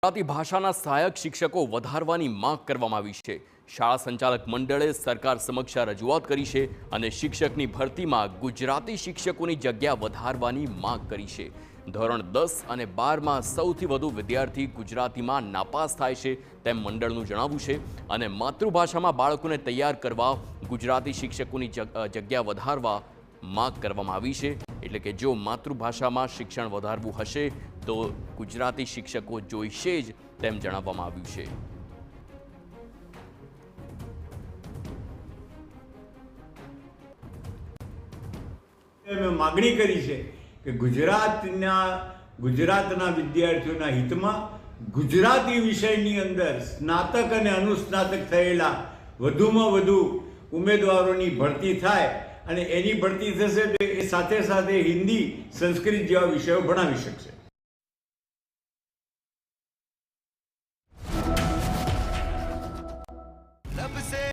ગુજરાતી ભાષાના સહાયક શિક્ષકો વધારવાની માંગ કરવામાં આવી છે। શાળા સંચાલક મંડળે સરકાર સમક્ષ રજૂઆત કરી છે અને શિક્ષકની ભરતીમાં ગુજરાતી શિક્ષકોની જગ્યા વધારવાની માંગ કરી છે। ધોરણ 10 અને 12માં સૌથી વધુ વિદ્યાર્થી ગુજરાતીમાં નાપાસ થાય છે તેમ મંડળનું જણાવવું છે અને માતૃભાષામાં બાળકોને તૈયાર કરવા ગુજરાતી શિક્ષકોની જગ્યા વધારવા માંગ કરવામાં આવી છે। એટલે કે જો માતૃભાષામાં શિક્ષણ વધારવું હશે તો ગુજરાતી શિક્ષકો જોઈશે જ તેમ જણાવવામાં આવ્યું છે। મેં માગણી કરી છે કે ગુજરાતના વિદ્યાર્થીઓના હિતમાં ગુજરાતી વિષયની અંદર સ્નાતક અને અનુસ્નાતક થયેલા વધુમાં વધુ ઉમેદવારોની ભરતી થાય અને એની ભરતી થશે તો એ સાથે સાથે હિન્દી સંસ્કૃત જેવા વિષયો ભણાવી શકશે।